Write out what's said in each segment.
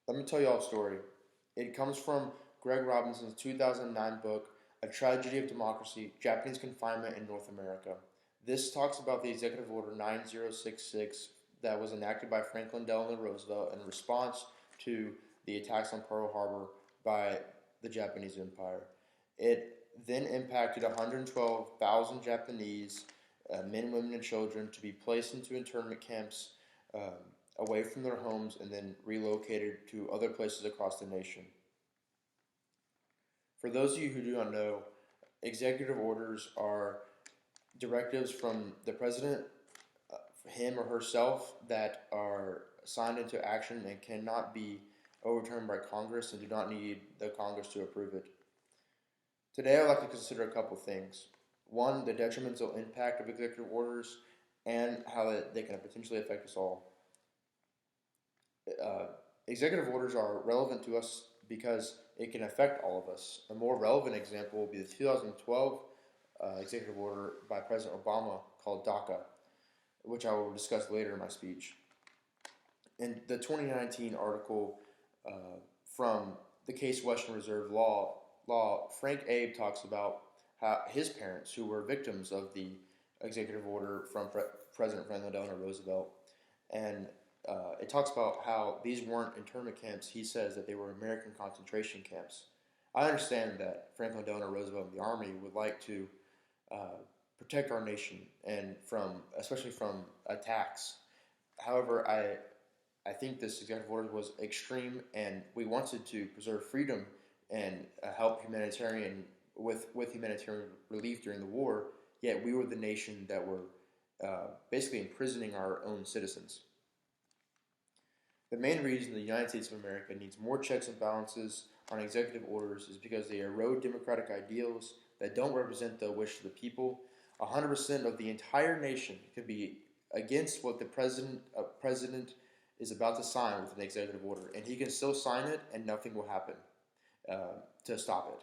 Let me tell you all a story. It comes from Greg Robinson's 2009 book, A Tragedy of Democracy, Japanese Confinement in North America. This talks about the Executive Order 9066 that was enacted by Franklin Delano Roosevelt in response to the attacks on Pearl Harbor by the Japanese Empire. It then impacted 112,000 Japanese men, women, and children to be placed into internment camps um, away from their homes and then relocated to other places across the nation. For those of you who do not know, executive orders are directives from the president, him or herself, that are signed into action and cannot be overturned by Congress and do not need the Congress to approve it. Today, I'd like to consider a couple things. One, the detrimental impact of executive orders and how they can potentially affect us all. Uh, Executive orders are relevant to us because it can affect all of us. A more relevant example will be the 2012 executive order by President Obama called DACA, which I will discuss later in my speech. In the 2019 article from the Case Western Reserve Law, Frank Abe talks about how his parents, who were victims of the executive order from President Franklin Delano Roosevelt, and it talks about how these weren't internment camps. He says that they were American concentration camps. I understand that Franklin Delano Roosevelt and the Army would like to protect our nation and especially from attacks. However, I think this executive order was extreme, and we wanted to preserve freedom and help with humanitarian relief during the war. Yet we were the nation that were basically imprisoning our own citizens. The main reason the United States of America needs more checks and balances on executive orders is because they erode democratic ideals that don't represent the wish of the people. 100% of the entire nation could be against what the president is about to sign with an executive order, and he can still sign it, and nothing will happen to stop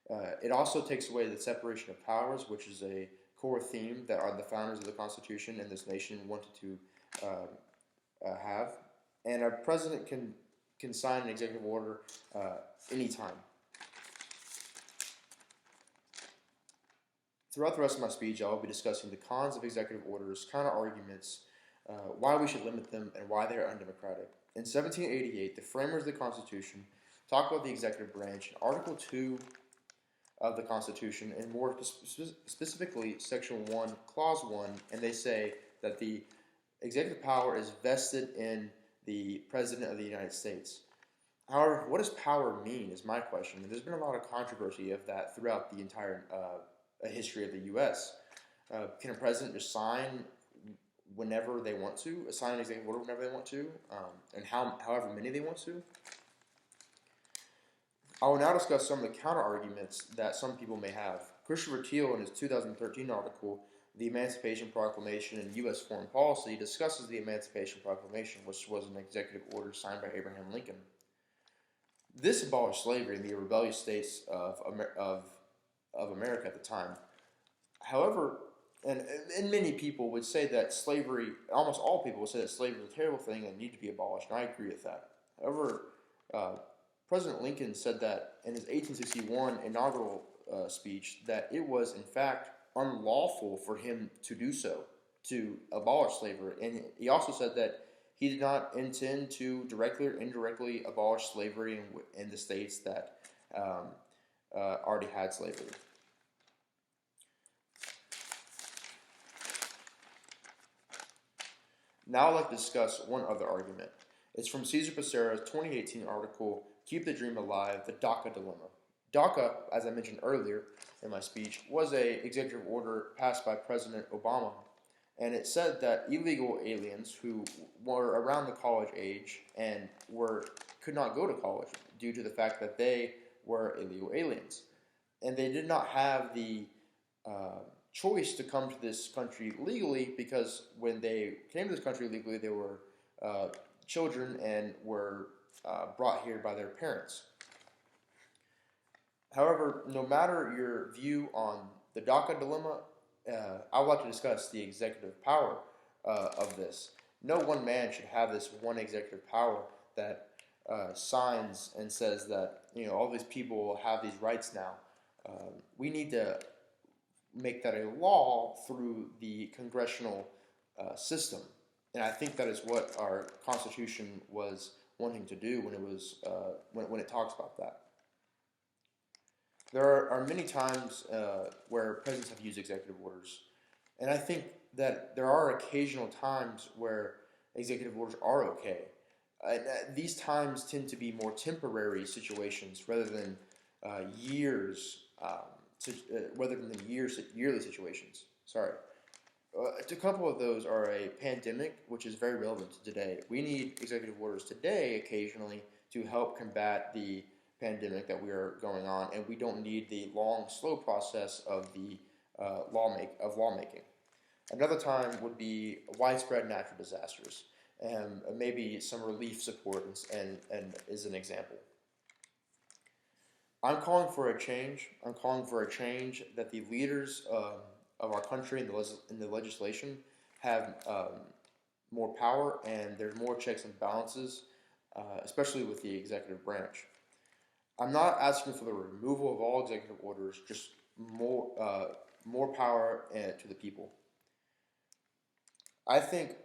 it. It also takes away the separation of powers, which is a core theme that the founders of the Constitution and this nation wanted to have. And a president can sign an executive order anytime. Throughout the rest of my speech, I will be discussing the cons of executive orders, counter-arguments, why we should limit them, and why they are undemocratic. In 1788, the framers of the Constitution talk about the executive branch in Article 2 of the Constitution, and more specifically Section 1, Clause 1, and they say that the executive power is vested in the President of the United States. However, what does power mean is my question, and there's been a lot of controversy of that throughout the entire history of the U.S. Can a president just sign whenever they want to, assign an executive order whenever they want to, and however many they want to? I will now discuss some of the counter-arguments that some people may have. Christopher Teal, in his 2013 article, The Emancipation Proclamation and U.S. Foreign Policy, discusses the Emancipation Proclamation, which was an executive order signed by Abraham Lincoln. This abolished slavery in the rebellious states of America at the time. However, and many people would say that slavery, almost all people would say that slavery is a terrible thing and need to be abolished, and I agree with that. However, President Lincoln said that in his 1861 inaugural speech that it was, in fact, unlawful for him to do so, to abolish slavery. And he also said that he did not intend to directly or indirectly abolish slavery in the states that already had slavery. Now I'd like to discuss one other argument. It's from Cesar Becerra's 2018 article, Keep the Dream Alive, the DACA Dilemma. DACA, as I mentioned earlier in my speech, was an executive order passed by President Obama, and it said that illegal aliens who were around the college age and could not go to college due to the fact that they were illegal aliens, and they did not have the choice to come to this country legally, because when they came to this country legally, they were children and were brought here by their parents. However, no matter your view on the DACA dilemma, I would like to discuss the executive power of this. No one man should have this one executive power that signs and says that all these people have these rights now. We need to make that a law through the congressional system, and I think that is what our Constitution was wanting to do when it was when it talks about that. There are many times where presidents have used executive orders, and I think that there are occasional times where executive orders are okay. These times tend to be more temporary situations rather than years, yearly situations. Sorry. A couple of those are a pandemic, which is very relevant to today. We need executive orders today occasionally to help combat the pandemic that we are going on, and we don't need the long, slow process of the lawmaking. Another time would be widespread natural disasters, and maybe some relief support and is an example. I'm calling for a change. I'm calling for a change that the leaders of our country in the legislation have more power, and there's more checks and balances, especially with the executive branch. I'm not asking for the removal of all executive orders, just more power to the people. I think,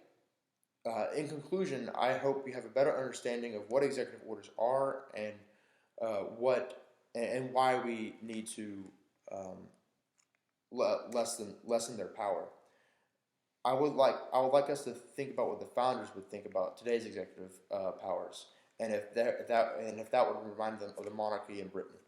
in conclusion, I hope we have a better understanding of what executive orders are and why we need to lessen their power. I would like us to think about what the founders would think about today's executive powers, and if that would remind them of the monarchy in Britain.